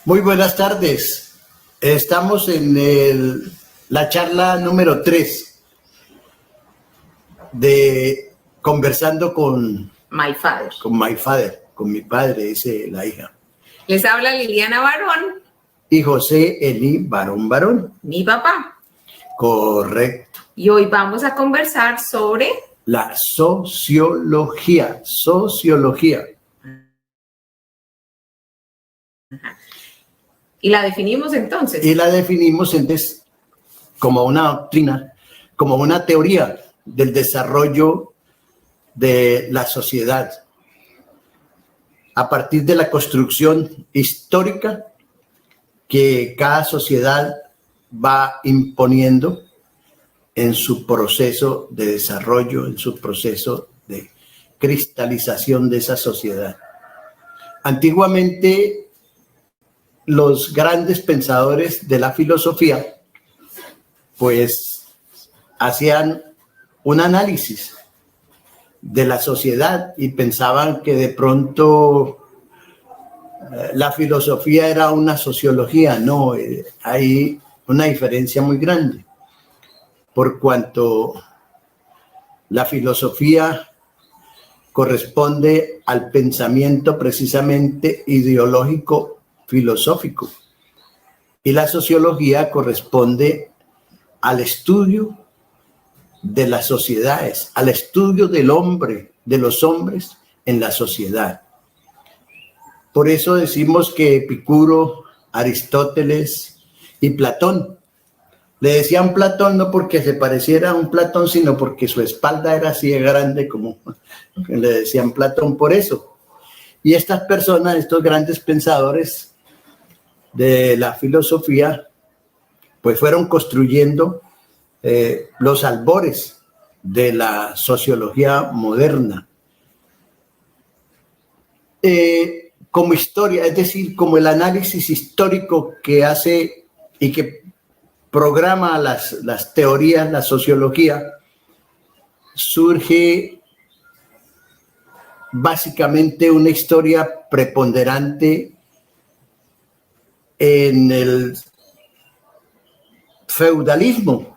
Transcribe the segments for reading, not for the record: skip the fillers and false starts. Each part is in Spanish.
Muy buenas tardes. Estamos en la charla número 3 de Conversando con My Father. Con my father, con mi padre, dice la hija. Les habla Liliana Barón. Y José Eli Barón. Mi papá. Correcto. Y hoy vamos a conversar sobre la sociología. Y la definimos entonces. Y la definimos entonces como una doctrina, como una teoría del desarrollo de la sociedad a partir de la construcción histórica que cada sociedad va imponiendo en su proceso de desarrollo, en su proceso de cristalización de esa sociedad. Antiguamente, los grandes pensadores de la filosofía, pues, hacían un análisis de la sociedad y pensaban que de pronto la filosofía era una sociología. No, hay una diferencia muy grande, por cuanto la filosofía corresponde al pensamiento precisamente ideológico filosófico y la sociología corresponde al estudio de las sociedades, al estudio del hombre, de los hombres en la sociedad. Por eso decimos que Epicuro, Aristóteles y Platón, le decían Platón no porque se pareciera a un Platón, sino porque su espalda era así de grande, como le decían Platón por eso. Y estas personas, estos grandes pensadores de la filosofía, pues fueron construyendo los albores de la sociología moderna. Como historia, es decir, como el análisis histórico que hace y que programa las teorías, la sociología, surge básicamente una historia preponderante en el feudalismo,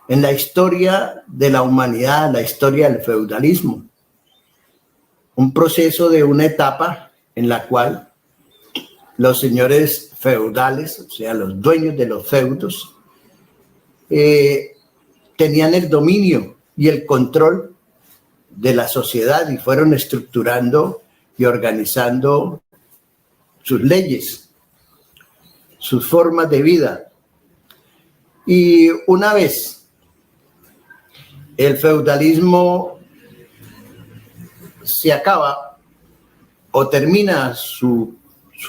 en la historia de la humanidad, la historia del feudalismo. Un proceso de una etapa en la cual los señores feudales, o sea, los dueños de los feudos, tenían el dominio y el control de la sociedad y fueron estructurando y organizando sus leyes, sus formas de vida. Y una vez el feudalismo se acaba o termina su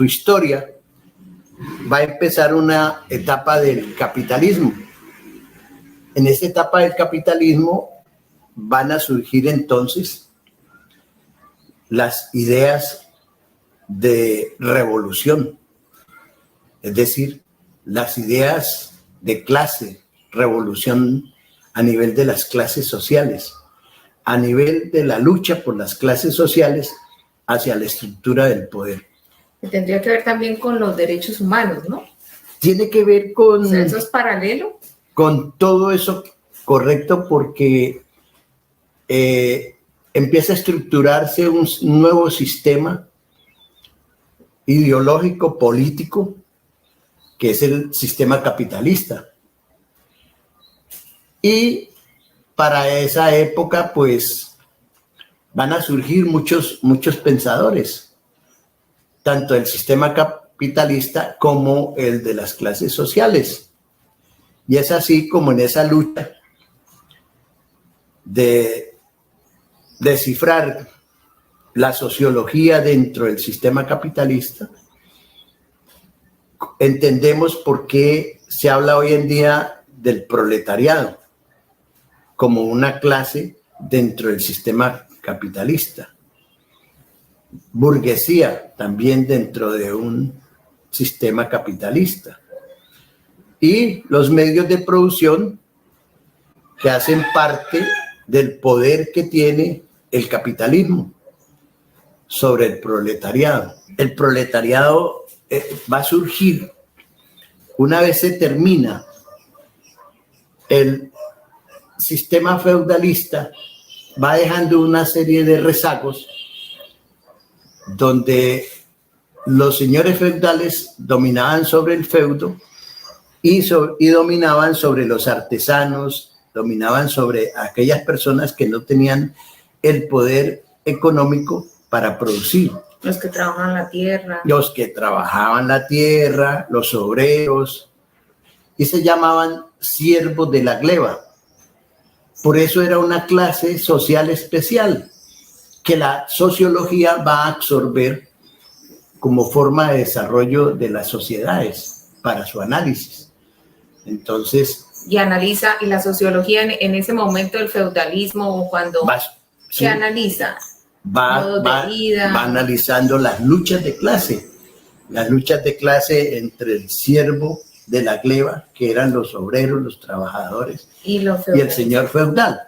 historia, va a empezar una etapa del capitalismo. En esta etapa del capitalismo van a surgir entonces las ideas de revolución, es decir, las ideas de clase, revolución a nivel de las clases sociales, a nivel de la lucha por las clases sociales hacia la estructura del poder. Tendría que ver también con los derechos humanos, ¿no? Tiene que ver con... O sea, ¿eso es paralelo? Con todo eso, correcto, porque empieza a estructurarse un nuevo sistema ideológico, político, que es el sistema capitalista. Y para esa época, pues, van a surgir muchos pensadores, tanto el sistema capitalista como el de las clases sociales. Y es así como en esa lucha de descifrar la sociología dentro del sistema capitalista, entendemos por qué se habla hoy en día del proletariado como una clase dentro del sistema capitalista. Burguesía también dentro de un sistema capitalista. Y los medios de producción que hacen parte del poder que tiene el capitalismo sobre el proletariado. El proletariado va a surgir, una vez se termina el sistema feudalista, va dejando una serie de rezagos donde los señores feudales dominaban sobre el feudo y dominaban sobre los artesanos, dominaban sobre aquellas personas que no tenían el poder económico para producir. Los que trabajan la tierra. Los que trabajaban la tierra, los obreros, y se llamaban siervos de la gleba. Por eso era una clase social especial que la sociología va a absorber como forma de desarrollo de las sociedades para su análisis. Entonces... Y analiza, y la sociología en ese momento del feudalismo, o cuando... Sí, ¿qué analiza? Va analizando las luchas de clase entre el siervo de la gleba, que eran los obreros, los trabajadores, y el señor feudal,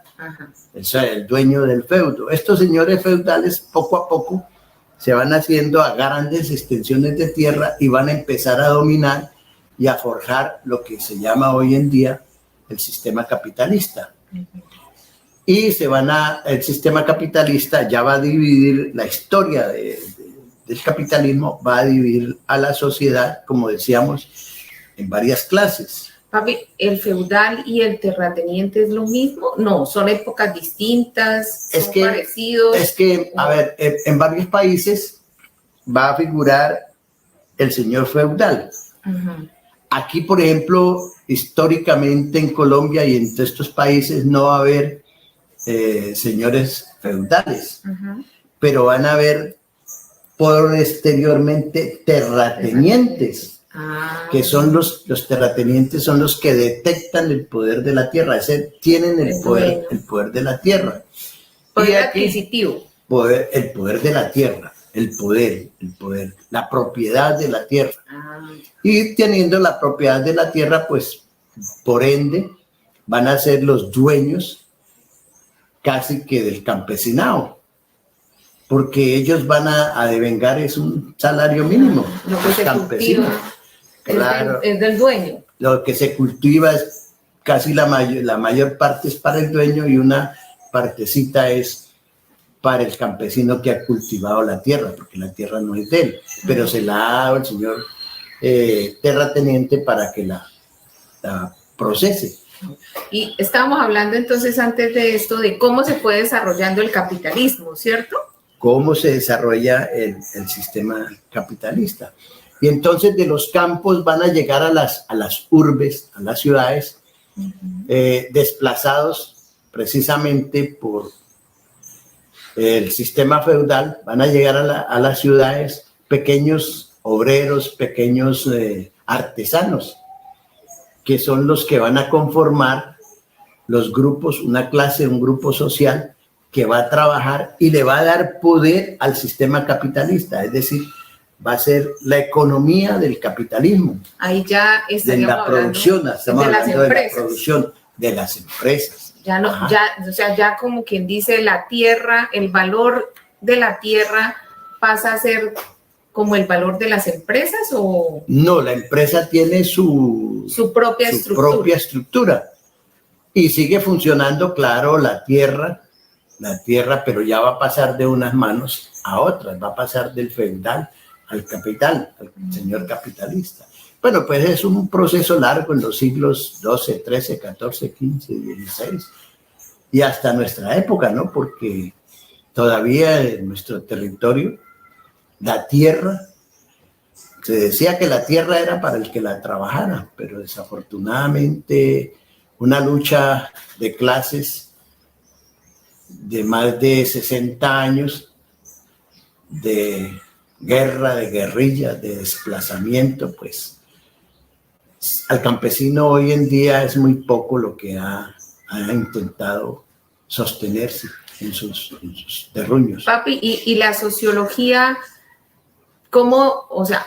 el dueño del feudo. Estos señores feudales poco a poco se van haciendo a grandes extensiones de tierra y van a empezar a dominar y a forjar lo que se llama hoy en día el sistema capitalista. Y el sistema capitalista ya va a dividir la historia del capitalismo, va a dividir a la sociedad, como decíamos, en varias clases. Papi, ¿el feudal y el terrateniente es lo mismo? No, son épocas distintas, son parecidos. Es que, a ver, en varios países va a figurar el señor feudal. Aquí, por ejemplo, históricamente en Colombia y en estos países no va a haber señores feudales, pero van a haber posteriormente terratenientes. Que son los terratenientes, son los que detectan el poder de la tierra, tienen el poder de la tierra. Poder adquisitivo. El poder de la tierra, el poder, la propiedad de la tierra. Y teniendo la propiedad de la tierra, pues por ende van a ser los dueños casi que del campesinado, porque ellos van a devengar es un salario mínimo. Lo que se cultiva es del dueño. Lo que se cultiva es casi la mayor parte es para el dueño y una partecita es para el campesino que ha cultivado la tierra, porque la tierra no es de él, pero se la ha dado el señor terrateniente para que la procese. Y estábamos hablando entonces antes de esto de cómo se fue desarrollando el capitalismo, ¿cierto? Cómo se desarrolla el sistema capitalista. Y entonces de los campos van a llegar a las urbes, a las ciudades, desplazados precisamente por el sistema feudal, van a llegar a las ciudades pequeños obreros, pequeños artesanos, que son los que van a conformar los grupos, una clase, un grupo social que va a trabajar y le va a dar poder al sistema capitalista, es decir, va a ser la economía del capitalismo. Ahí ya de la producción, estamos hablando de la producción de las empresas. Ya no, o sea, ya como quien dice la tierra, el valor de la tierra pasa a ser como el valor de las empresas, ¿o? No, la empresa tiene su propia estructura y sigue funcionando, claro, la tierra, pero ya va a pasar de unas manos a otras, va a pasar del feudal al capital, al señor capitalista. Bueno, pues es un proceso largo en los siglos XII, XIII, XIV, XV, XVI y hasta nuestra época, ¿no? Porque todavía en nuestro territorio la tierra, se decía que la tierra era para el que la trabajara, pero desafortunadamente una lucha de clases de más de 60 años de guerra, de guerrilla, de desplazamiento, pues al campesino hoy en día es muy poco lo que ha intentado sostenerse en sus terruños. Papi, y la sociología, ¿cómo? O sea,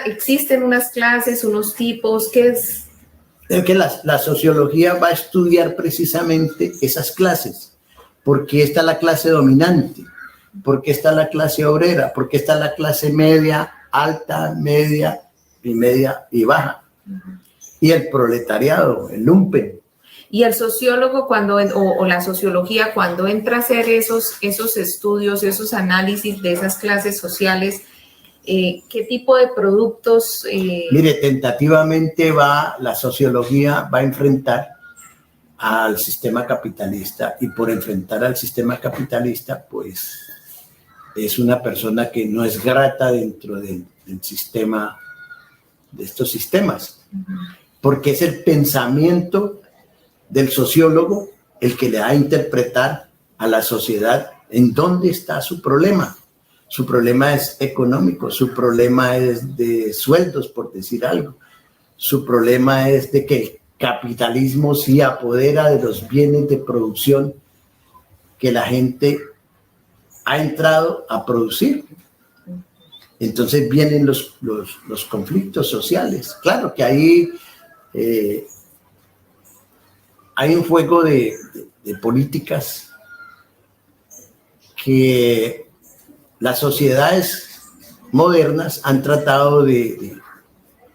existen unas clases, unos tipos, ¿qué es? Es que la sociología va a estudiar precisamente esas clases, porque está la clase dominante, porque está la clase obrera, porque está la clase media alta, media y baja. Y el proletariado, el lumpen. Y el sociólogo o la sociología cuando entra a hacer esos estudios, esos análisis de esas clases sociales, ¿qué tipo de productos? Mire, tentativamente la sociología va a enfrentar al sistema capitalista, y por enfrentar al sistema capitalista, pues es una persona que no es grata dentro del sistema, de estos sistemas, porque es el pensamiento del sociólogo el que le da a interpretar a la sociedad en dónde está su problema. Su problema es económico, su problema es de sueldos, por decir algo. Su problema es de que el capitalismo se apodera de los bienes de producción que la gente ha entrado a producir. Entonces vienen los conflictos sociales. Claro que ahí hay un juego de políticas que las sociedades modernas han tratado de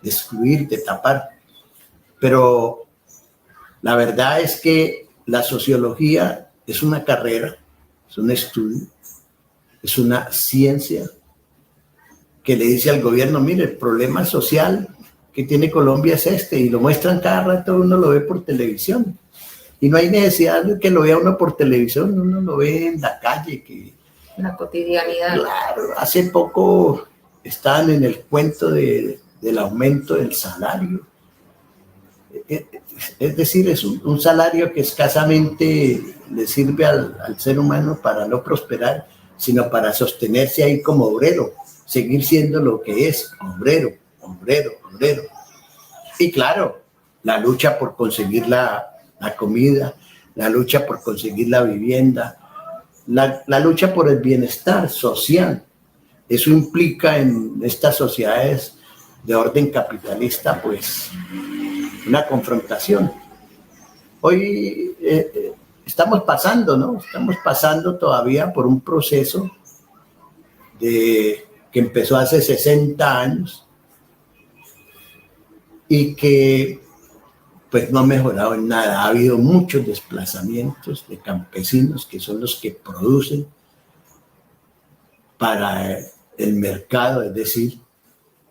excluir, de tapar, pero la verdad es que la sociología es una carrera, es un estudio, es una ciencia que le dice al gobierno: mire, el problema social que tiene Colombia es este, y lo muestran cada rato, uno lo ve por televisión. Y no hay necesidad de que lo vea uno por televisión, uno lo ve en la calle. La cotidianidad. Claro, hace poco estaban en el cuento del aumento del salario. Es decir, es un salario que escasamente le sirve al ser humano para no prosperar, sino para sostenerse ahí como obrero, seguir siendo lo que es, obrero. Y claro, la lucha por conseguir la comida, la lucha por conseguir la vivienda, la lucha por el bienestar social. Eso implica en estas sociedades de orden capitalista, pues, una confrontación. Hoy estamos pasando, ¿no? Estamos pasando todavía por un proceso que empezó hace 60 años y que pues no ha mejorado en nada. Ha habido muchos desplazamientos de campesinos que son los que producen para el mercado, es decir,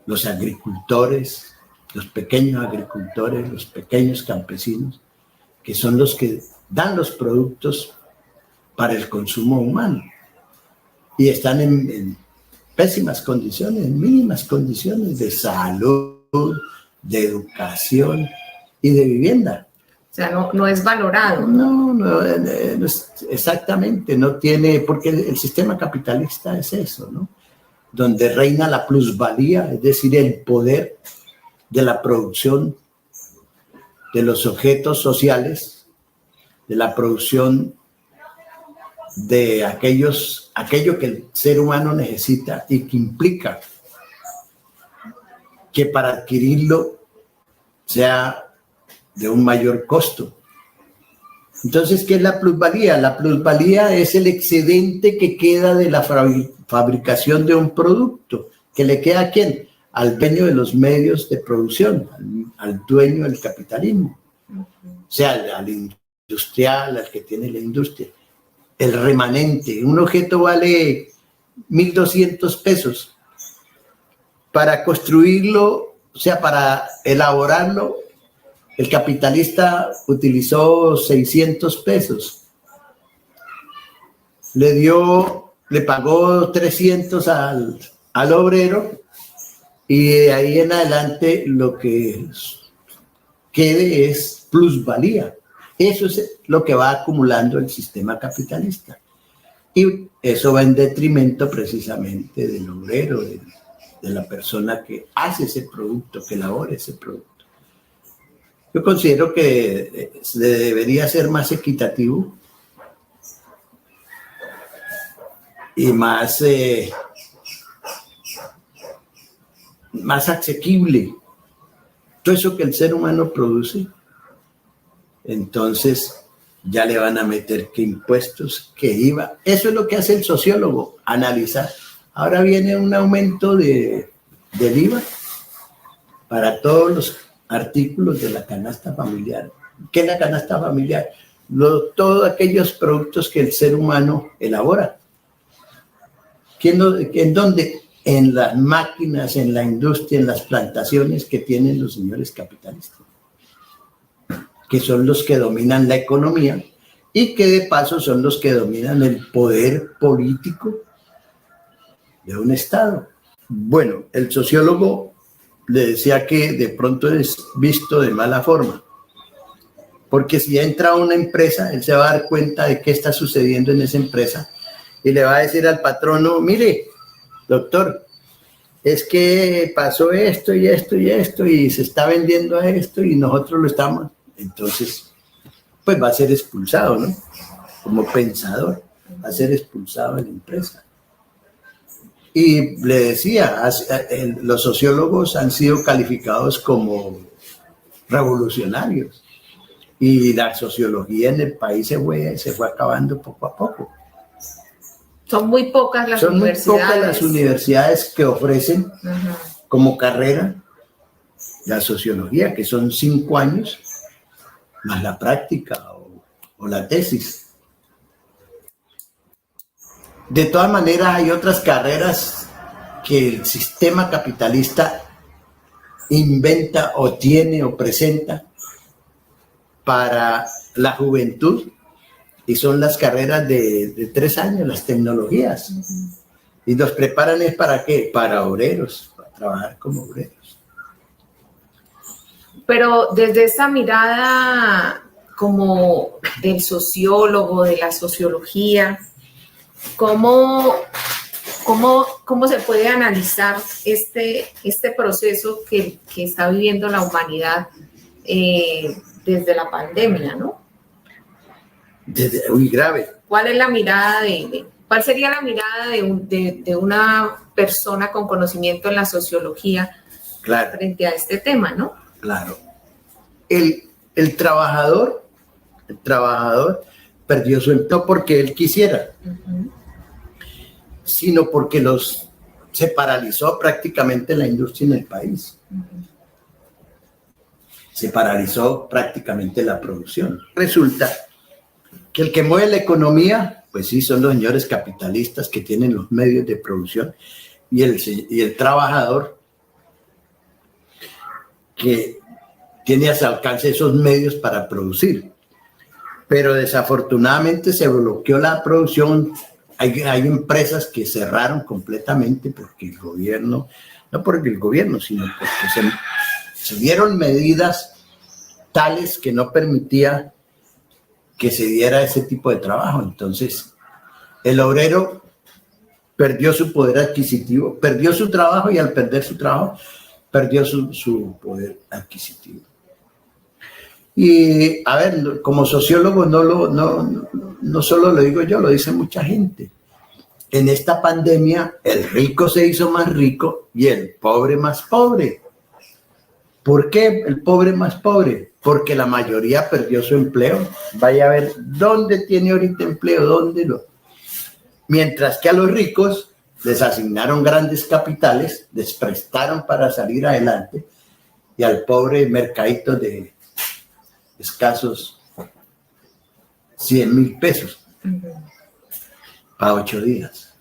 los agricultores, los pequeños agricultores, los pequeños campesinos, que son los que dan los productos para el consumo humano. Y están en pésimas condiciones, en mínimas condiciones de salud, de educación y de vivienda. O sea, no es valorado. No es, exactamente, no tiene, porque el sistema capitalista es eso, ¿no? Donde reina la plusvalía, es decir, el poder de la producción de los objetos sociales, de la producción de aquello que el ser humano necesita y que implica que para adquirirlo sea de un mayor costo. Entonces, ¿qué es la plusvalía? La plusvalía es el excedente que queda de la fabricación de un producto. ¿Que le queda a quién? Al dueño de los medios de producción, al dueño del capitalismo. O sea, al industrial, al que tiene la industria. El remanente. Un objeto vale 1.200 pesos. Para construirlo, o sea, para elaborarlo, el capitalista utilizó 600 pesos. Le pagó 300 al obrero, y de ahí en adelante lo que quede es plusvalía. Eso es lo que va acumulando el sistema capitalista. Y eso va en detrimento precisamente del obrero, de la persona que hace ese producto, que elabora ese producto. Yo considero que se debería ser más equitativo y más asequible todo eso que el ser humano produce. Entonces ya le van a meter qué impuestos, qué IVA. Eso es lo que hace el sociólogo, analizar. Ahora viene un aumento de del IVA para todos los artículos de la canasta familiar. ¿Qué es la canasta familiar? Todos aquellos productos que el ser humano elabora. ¿En dónde? En las máquinas, en la industria, en las plantaciones que tienen los señores capitalistas, que son los que dominan la economía y que de paso son los que dominan el poder político de un Estado. Bueno, el sociólogo le decía que de pronto es visto de mala forma, porque si entra a una empresa, él se va a dar cuenta de qué está sucediendo en esa empresa y le va a decir al patrono, mire, doctor, es que pasó esto y esto y esto y se está vendiendo a esto y nosotros lo estamos. Entonces, pues va a ser expulsado, ¿no? Como pensador, va a ser expulsado de la empresa. Y le decía, los sociólogos han sido calificados como revolucionarios y la sociología en el país se fue acabando poco a poco. Son muy pocas las universidades. Son muy pocas las universidades que ofrecen como carrera la sociología, que son 5 años, más la práctica o la tesis. De todas maneras, hay otras carreras que el sistema capitalista inventa o tiene o presenta para la juventud, y son las carreras de 3 años, las tecnologías. Y nos preparan es para qué, para obreros, para trabajar como obreros. Pero desde esa mirada como del sociólogo, de la sociología, ¿cómo se puede analizar este proceso que está viviendo la humanidad desde la pandemia, ¿no? Muy grave. ¿Cuál es la mirada cuál sería la mirada de una persona con conocimiento en la sociología frente a este tema, ¿no? Claro. El trabajador perdió su empleo porque él quisiera, sino porque se paralizó prácticamente la industria en el país. Se paralizó prácticamente la producción. Resulta que el que mueve la economía, pues sí, son los señores capitalistas que tienen los medios de producción y el trabajador que tiene a su alcance esos medios para producir. Pero desafortunadamente se bloqueó la producción. Hay empresas que cerraron completamente porque el gobierno, no porque el gobierno, sino porque se dieron medidas tales que no permitía que se diera ese tipo de trabajo. Entonces, el obrero perdió su poder adquisitivo, perdió su trabajo y al perder su trabajo, perdió su poder adquisitivo. Y, a ver, como sociólogo no solo lo digo yo, lo dice mucha gente. En esta pandemia, el rico se hizo más rico y el pobre más pobre. ¿Por qué el pobre más pobre? Porque la mayoría perdió su empleo. Vaya a ver dónde tiene ahorita empleo, mientras que a los ricos les asignaron grandes capitales, les prestaron para salir adelante, y al pobre mercadito de escasos 100,000 pesos para 8 días.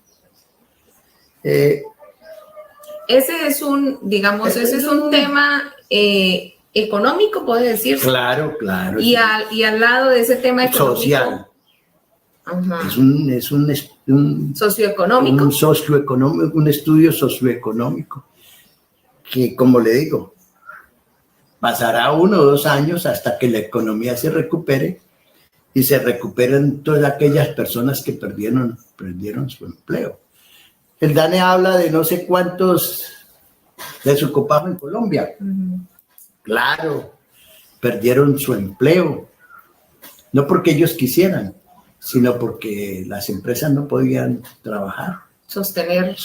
Ese es un tema económico, puede decirse. Claro. Y al lado de ese tema económico. Social. Es un socioeconómico. Un estudio socioeconómico que, como le digo, pasará 1 o 2 años hasta que la economía se recupere y se recuperen todas aquellas personas que perdieron su empleo. El DANE habla de no sé cuántos desocupados en Colombia. Claro, perdieron su empleo, no porque ellos quisieran, sino porque las empresas no podían trabajar. Sostener.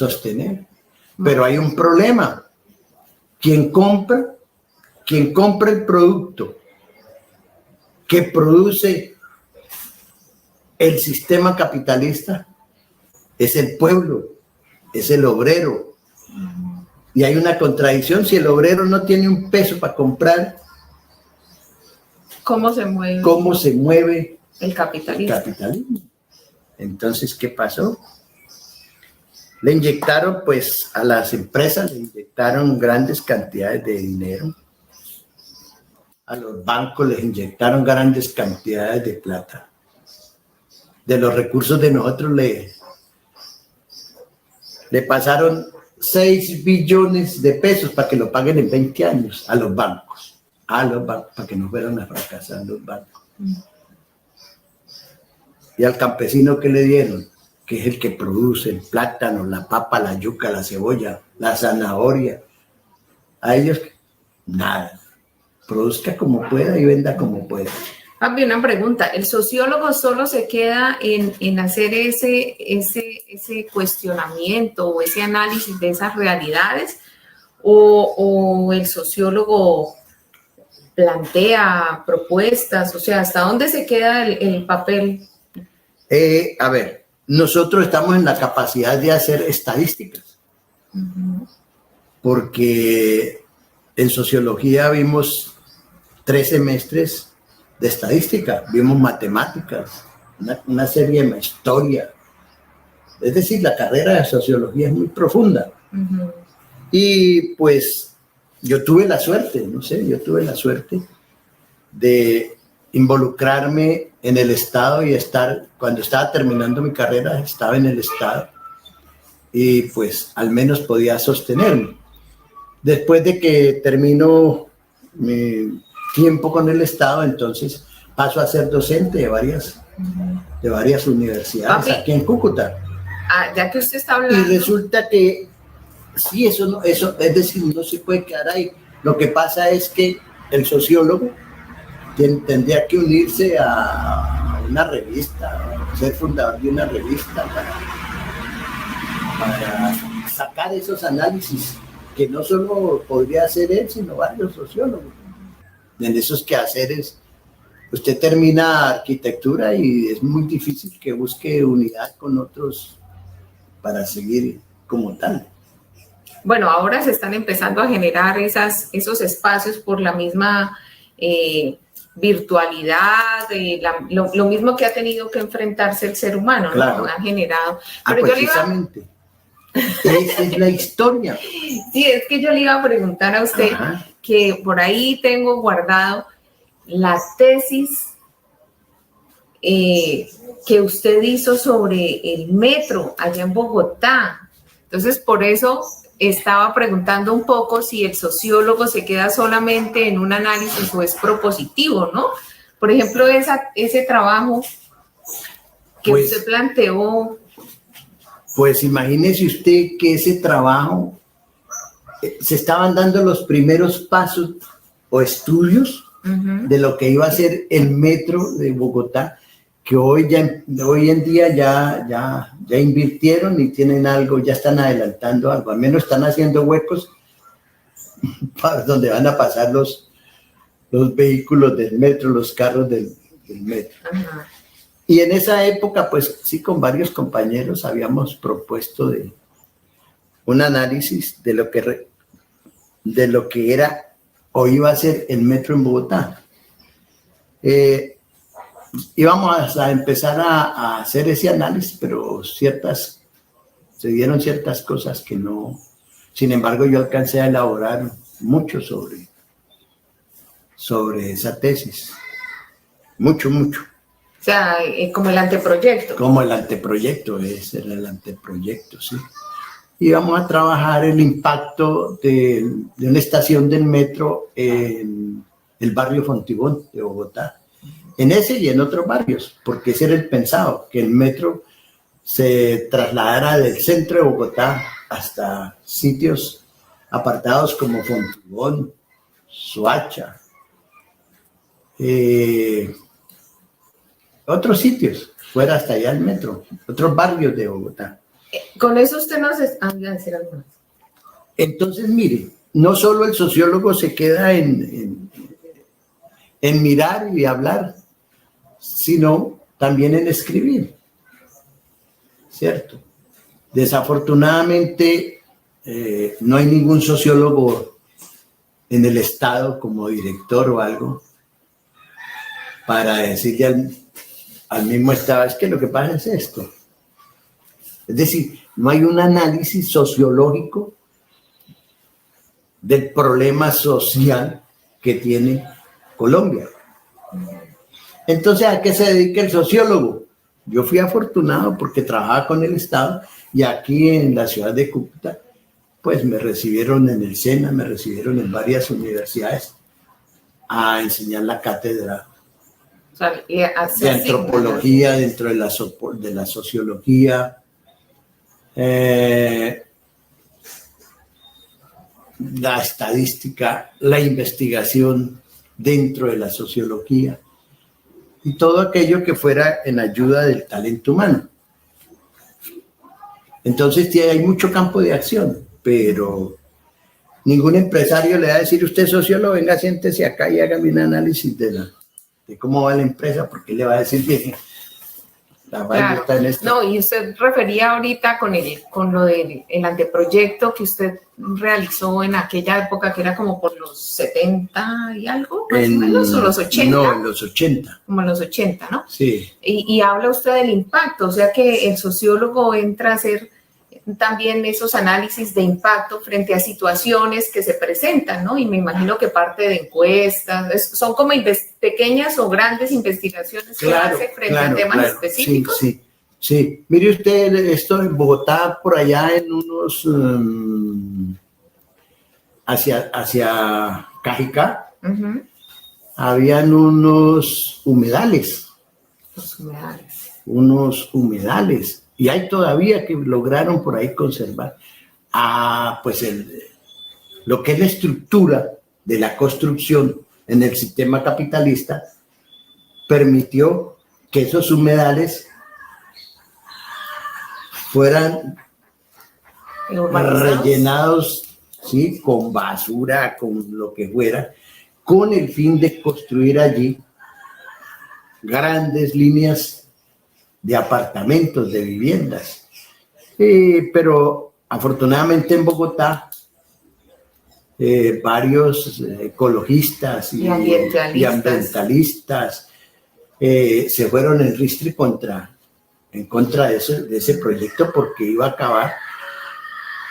Pero hay un problema. Quien compra el producto que produce el sistema capitalista es el pueblo, es el obrero. Y hay una contradicción, si el obrero no tiene un peso para comprar, ¿cómo se mueve? ¿Cómo se mueve el capitalismo? Entonces, ¿qué pasó? Le inyectaron, pues, a las empresas, le inyectaron grandes cantidades de dinero. A los bancos les inyectaron grandes cantidades de plata. De los recursos de nosotros le pasaron 6 billones de pesos para que lo paguen en 20 años a los bancos, para que no fueran a fracasar los bancos. Y al campesino, ¿qué le dieron? Que es el que produce el plátano, la papa, la yuca, la cebolla, la zanahoria. A ellos, nada. Produzca como pueda y venda como pueda. Papi, una pregunta. ¿El sociólogo solo se queda en hacer ese cuestionamiento o ese análisis de esas realidades? ¿O el sociólogo plantea propuestas? O sea, ¿hasta dónde se queda el papel? A ver, nosotros estamos en la capacidad de hacer estadísticas. Porque en sociología vimos 3 semestres de estadística, vimos matemáticas, una serie de historia. Es decir, la carrera de sociología es muy profunda. Y pues yo tuve la suerte de involucrarme en el Estado y cuando estaba terminando mi carrera, estaba en el Estado y pues al menos podía sostenerme. Después de que termino mi tiempo con el Estado, entonces paso a ser docente de varias universidades. Papi, aquí en Cúcuta. Ya que usted está hablando. Y resulta que sí, eso, es decir, no se puede quedar ahí. Lo que pasa es que el sociólogo tendría que unirse a una revista, ser fundador de una revista para sacar esos análisis que no solo podría hacer él, sino varios sociólogos. En esos quehaceres, usted termina arquitectura y es muy difícil que busque unidad con otros para seguir como tal. Bueno, ahora se están empezando a generar esos espacios por la misma virtualidad, lo mismo que ha tenido que enfrentarse el ser humano, claro. ¿no? Han generado. Pero precisamente. Esa es la historia. Sí, es que yo le iba a preguntar a usted, que por ahí tengo guardado la tesis que usted hizo sobre el metro allá en Bogotá. Entonces, por eso estaba preguntando un poco si el sociólogo se queda solamente en un análisis o es propositivo, ¿no? Por ejemplo, ese trabajo que usted planteó. Pues imagínese usted que ese trabajo se estaban dando los primeros pasos o estudios de lo que iba a ser el metro de Bogotá, que hoy en día ya invirtieron y tienen algo, ya están adelantando algo, al menos están haciendo huecos para donde van a pasar los vehículos del metro, los carros del metro. Y en esa época, pues sí, con varios compañeros habíamos propuesto un análisis de lo que era o iba a ser el metro en Bogotá. Íbamos a empezar a hacer ese análisis, pero se dieron ciertas cosas que no. Sin embargo, yo alcancé a elaborar mucho sobre esa tesis. Mucho. O sea, como el anteproyecto. Como el anteproyecto, ese era el anteproyecto, sí. Y vamos a trabajar el impacto de una estación del metro en el barrio Fontibón de Bogotá. En ese y en otros barrios, porque ese era el pensado, que el metro se trasladara del centro de Bogotá hasta sitios apartados como Fontibón, Soacha, otros sitios, fuera hasta allá el metro, otros barrios de Bogotá. Con eso usted nos va a decir algo más. Entonces, mire, no solo el sociólogo se queda en mirar y hablar, sino también en escribir, ¿cierto? Desafortunadamente, no hay ningún sociólogo en el Estado como director o algo para decirle al mismo Estado, es que lo que pasa es esto. Es decir, no hay un análisis sociológico del problema social que tiene Colombia. Entonces, ¿a qué se dedica el sociólogo? Yo fui afortunado porque trabajaba con el Estado y aquí en la ciudad de Cúcuta, pues me recibieron en el SENA, me recibieron en varias universidades a enseñar la cátedra de antropología dentro de la sociología, la estadística, la investigación dentro de la sociología y todo aquello que fuera en ayuda del talento humano. Entonces hay mucho campo de acción, pero ningún empresario le va a decir, usted sociólogo, venga, siéntese acá y hágame un análisis de cómo va la empresa, porque le va a decir, bien, la vaina está en esto. No, y usted refería ahorita con lo del anteproyecto que usted realizó en aquella época, que era como por los 70 y algo, más o menos, o los 80. No, en los 80. Como en los 80, ¿no? Sí. Y habla usted del impacto, o sea que el sociólogo entra a hacer también esos análisis de impacto frente a situaciones que se presentan, ¿no? Y me imagino que parte de encuestas, son como pequeñas o grandes investigaciones que hace frente a temas específicos. Sí. Mire usted, esto en Bogotá, por allá en unos, hacia Cajicá, habían unos humedales. Unos humedales. Y hay todavía que lograron por ahí conservar pues lo que es la estructura de la construcción en el sistema capitalista, permitió que esos humedales fueran rellenados, ¿sí?, con basura, con lo que fuera, con el fin de construir allí grandes líneas de apartamentos, de viviendas. Pero afortunadamente en Bogotá, varios ecologistas y ambientalistas se fueron en ristre en contra de ese proyecto, porque iba a acabar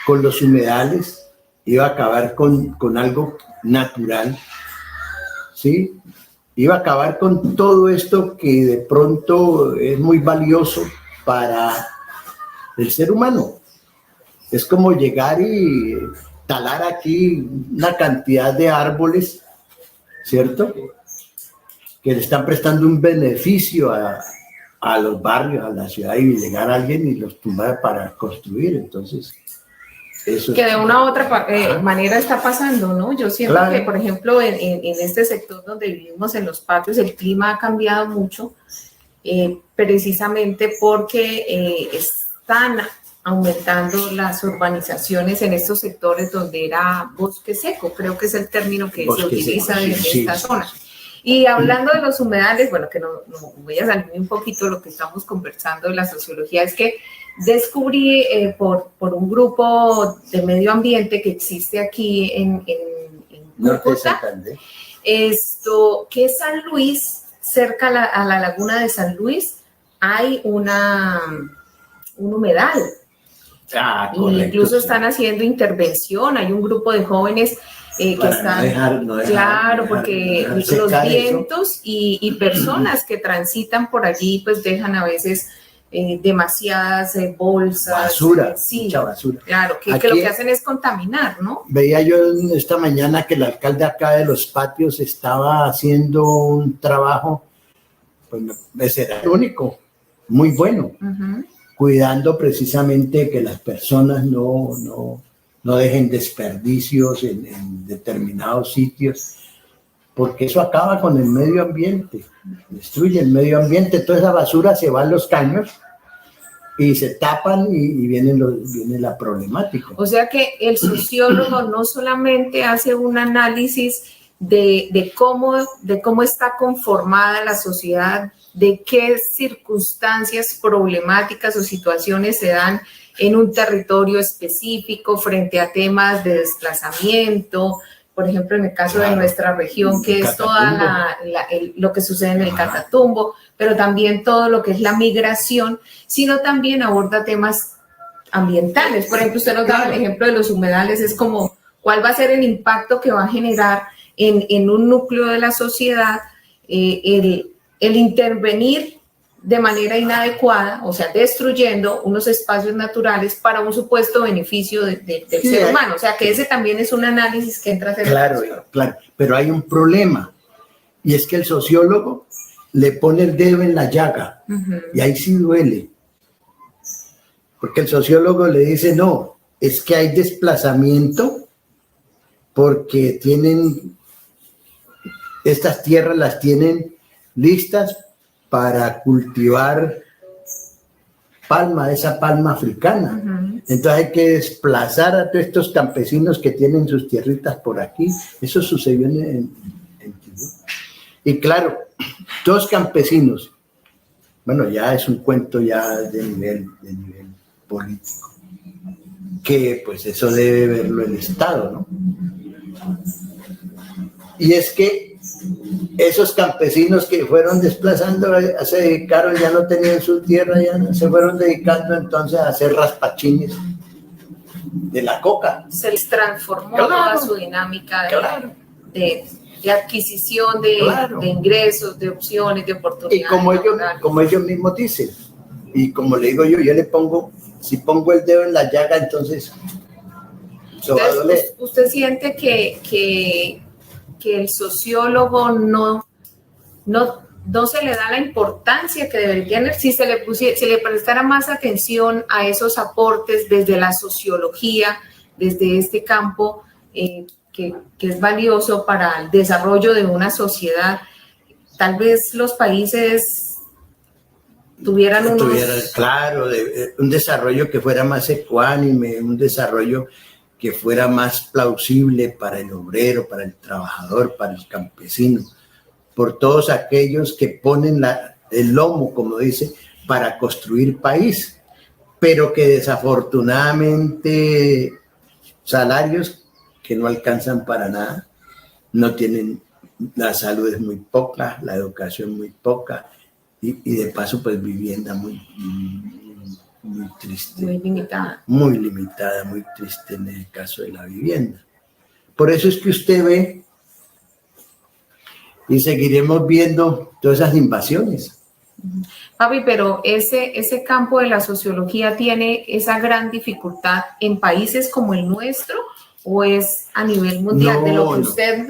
con los humedales, iba a acabar con algo natural, ¿sí? Iba a acabar con todo esto que de pronto es muy valioso para el ser humano. Es como llegar y talar aquí una cantidad de árboles, ¿cierto?, que le están prestando un beneficio a los barrios, a la ciudad, y llegar a alguien y los tumbar para construir. Entonces, eso que de una u otra manera está pasando, ¿no? Yo siento que, por ejemplo, en este sector donde vivimos, en los patios, el clima ha cambiado mucho, precisamente porque están aumentando las urbanizaciones en estos sectores donde era bosque seco, creo que es el término que se utiliza en esta zona. Y hablando de los humedales, bueno, que no voy a salir un poquito de lo que estamos conversando de la sociología, es que descubrí por un grupo de medio ambiente que existe aquí en Cúcuta, que San Luis, cerca a la laguna de San Luis, hay un humedal. Correcto, incluso están haciendo intervención, hay un grupo de jóvenes que están, porque los vientos y personas que transitan por allí pues dejan a veces demasiadas bolsas, mucha basura. Claro, que lo que hacen es contaminar, ¿no? Veía yo esta mañana que el alcalde acá de Los Patios estaba haciendo un trabajo, pues ese era el único, muy bueno, cuidando precisamente que las personas no dejen desperdicios en determinados sitios, porque eso acaba con el medio ambiente, destruye el medio ambiente. Toda esa basura se va a los caños y se tapan y viene la problemática. O sea que el sociólogo no solamente hace un análisis de cómo está conformada la sociedad, de qué circunstancias problemáticas o situaciones se dan en un territorio específico frente a temas de desplazamiento, por ejemplo, en el caso de nuestra región, que es toda lo que sucede en el Catatumbo, pero también todo lo que es la migración, sino también aborda temas ambientales. Por ejemplo, usted nos daba el ejemplo de los humedales, es como cuál va a ser el impacto que va a generar en un núcleo de la sociedad el intervenir de manera inadecuada, o sea, destruyendo unos espacios naturales para un supuesto beneficio del ser humano. O sea, que ese también es un análisis que entra a ser... Claro, pero hay un problema, y es que el sociólogo le pone el dedo en la llaga, y ahí sí duele. Porque el sociólogo le dice, no, es que hay desplazamiento porque estas tierras las tienen listas para cultivar palma, esa palma africana. Entonces hay que desplazar a todos estos campesinos que tienen sus tierritas por aquí. Eso sucedió en Tibú. Y claro, dos campesinos, bueno, ya es un cuento ya de nivel político, que pues eso debe verlo el Estado, ¿no? Y es que esos campesinos que fueron desplazando se dedicaron, ya no tenían su tierra, ya se fueron dedicando entonces a hacer raspachines de la coca. Se les transformó toda su dinámica de adquisición de ingresos, de opciones, de oportunidades. Y como ellos mismos dicen, y como le digo yo le pongo, si pongo el dedo en la llaga, entonces va a doler. ¿Usted siente que el sociólogo no se le da la importancia que debería tener si se le prestara más atención a esos aportes desde la sociología, desde este campo que es valioso para el desarrollo de una sociedad? Tal vez los países tuvieran un desarrollo que fuera más ecuánime, un desarrollo que fuera más plausible para el obrero, para el trabajador, para el campesino, por todos aquellos que ponen el lomo, como dice, para construir país, pero que desafortunadamente salarios que no alcanzan para nada, no tienen, la salud es muy poca, la educación muy poca, y de paso pues vivienda muy triste. Muy limitada. Muy limitada, muy triste en el caso de la vivienda. Por eso es que usted ve, y seguiremos viendo todas esas invasiones. Papi, pero ese campo de la sociología tiene esa gran dificultad en países como el nuestro, ¿o es a nivel mundial de lo que usted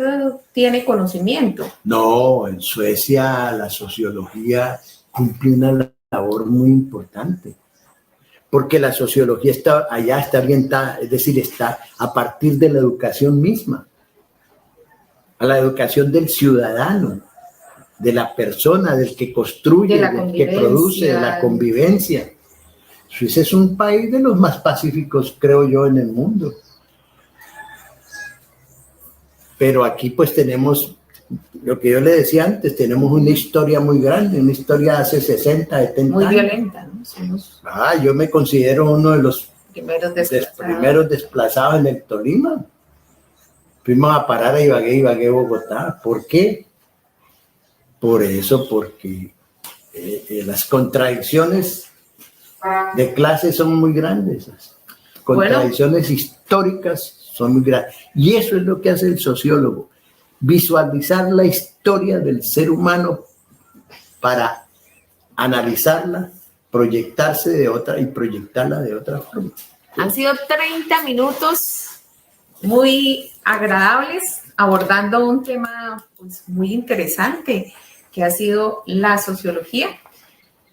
tiene conocimiento? No, en Suecia la sociología cumple una labor muy importante, porque la sociología está orientada, es decir, está a partir de la educación misma, a la educación del ciudadano, de la persona, del que construye, del que produce, de la convivencia. Suiza es un país de los más pacíficos, creo yo, en el mundo. Pero aquí pues tenemos, lo que yo le decía antes, tenemos una historia muy grande, una historia hace 60, 70 años. Muy violenta, ¿no? Yo me considero uno de los primeros desplazados en el Tolima. Fuimos a parar a Ibagué, Bogotá. ¿Por qué? Por eso, porque las contradicciones de clase son muy grandes. Las contradicciones históricas son muy grandes. Y eso es lo que hace el sociólogo, visualizar la historia del ser humano para analizarla, proyectarse de otra y proyectarla de otra forma. Han sido 30 minutos muy agradables abordando un tema pues, muy interesante que ha sido la sociología.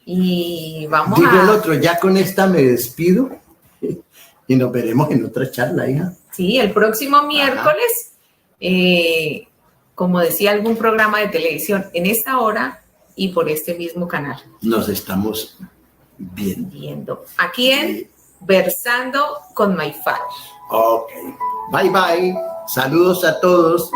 Y vamos Digo el otro, ya con esta me despido y nos veremos en otra charla, hija. Sí, el próximo miércoles, como decía algún programa de televisión, en esta hora y por este mismo canal. Nos estamos viendo. Aquí en Versando con My Father. Ok. Bye, bye. Saludos a todos.